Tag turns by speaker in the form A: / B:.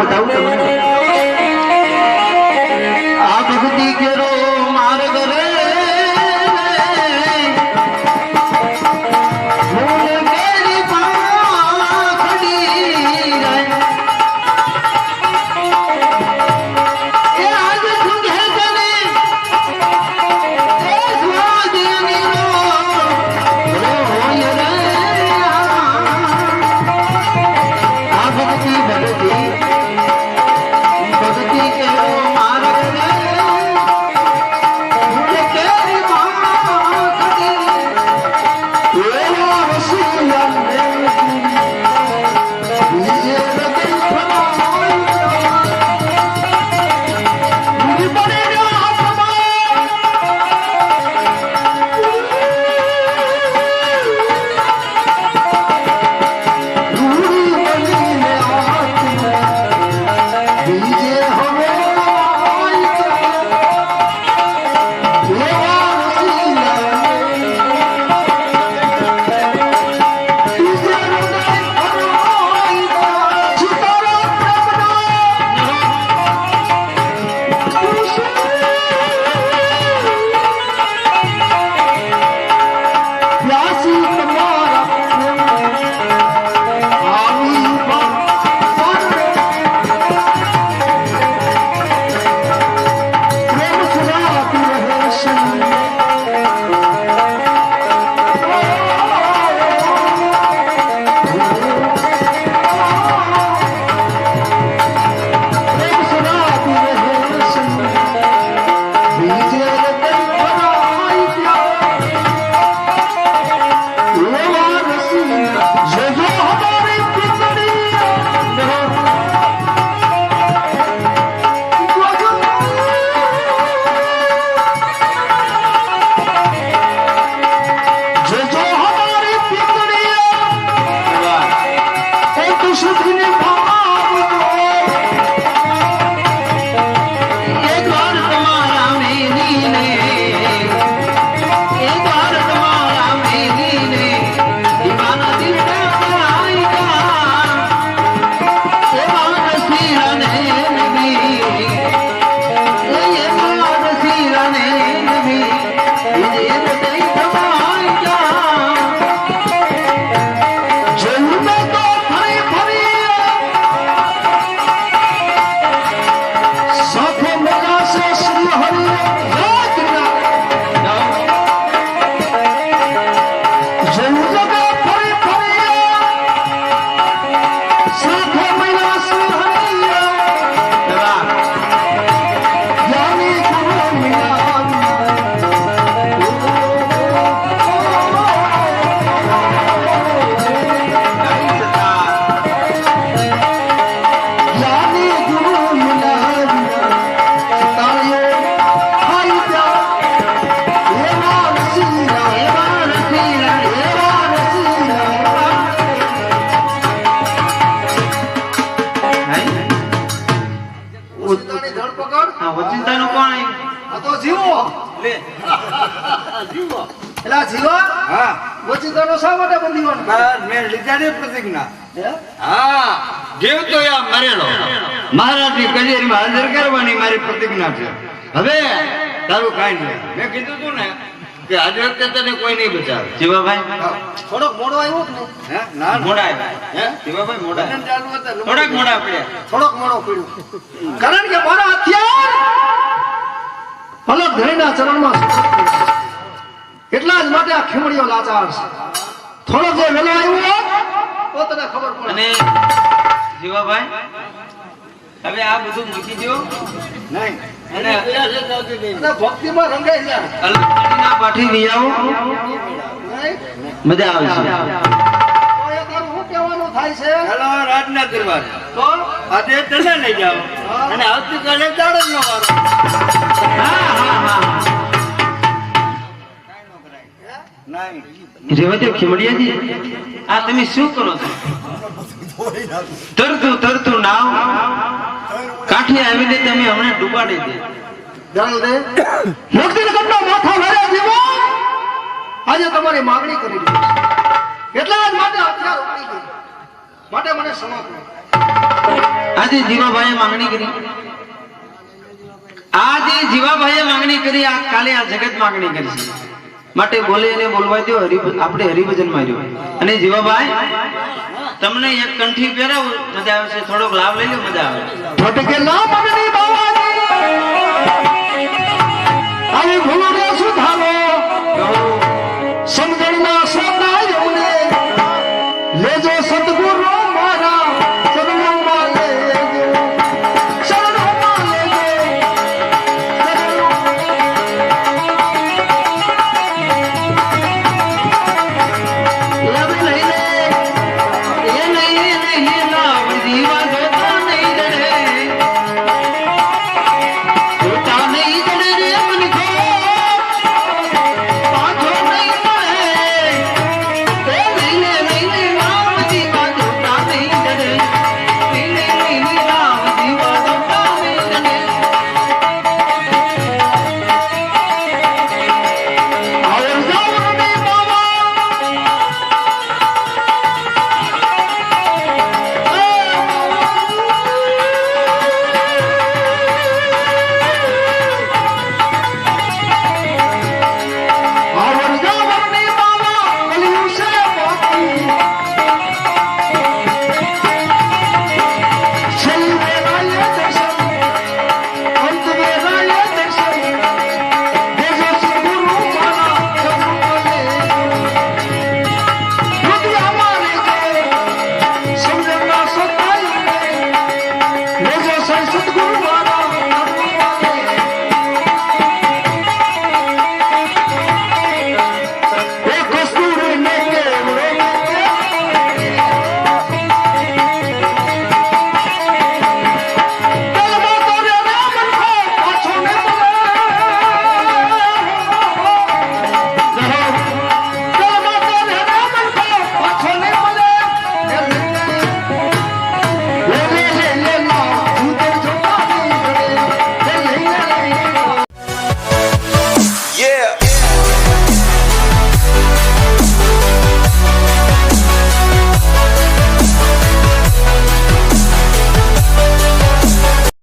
A: બતાવું તમને આ ભક્તિ કેરો માર્ગ રે મહારાજની કચેરીમાં હાજર કરવાની મારી પ્રતિજ્ઞા છે. હવે તારું કાંઈ નહીં. મેં કીધું તું ને કે આજે વખતે તને કોઈ નહીં બચાવે. જીવાભાઈ થોડોક મોડો આવ્યો ને? ના મોડા આવ્યા. હે જીવાભાઈ મોડા થોડાક મોડા પડ્યા. થોડોક મોડો પડ્યો કારણ કે મારા હથિયાર પલક ધણીના ચરણમાં એટલા જ માટે આ ખીમડીઓ લાચાર છે. થોડો જે વેલો આવ્યો તો તને ખબર પડે. અને જીવાભાઈ હવે આ બધું મૂકી દો નહીં અને ભક્તિમાં રંગાઈ જાય. અલગના પાઠી લઈ આવો મજા આવશે. શું કહેવાનું થાય છે? હેલો રાજના દરબાર તો આજે તને લઈ જાઓ અને આવતીકાલે દાડો નો વારો. હા હા હા રેવા દો ખીમડિયાજી. આ તમે શું કરો છો? તરતું નાવ કાઠી આવીને તમે હમણાં ડૂબાડી દે. મુક્તિનગરનો માથા વાળા જીવો આજે તમારી માંગણી કરી રહી છે. એટલા જ માટે હથિયાર ઉપડી ગઈ માટે મને ક્ષમા કરો.
B: આજે જીવાભાઈએ માંગણી કરી, આજે જીવાભાઈએ માંગણી કરી, આ કાલે આ જગત માંગણી કરી છે માટે બોલે એને બોલવા દો. આપણે હરિભજન માર્યો. અને જીવાભાઈ તમને એક કંઠી પહેરાવું, મજા આવે છે, થોડોક લાભ લઈ લો, મજા આવે.
C: ભટકે ના માંગણી બાવાની આવી ભૂલ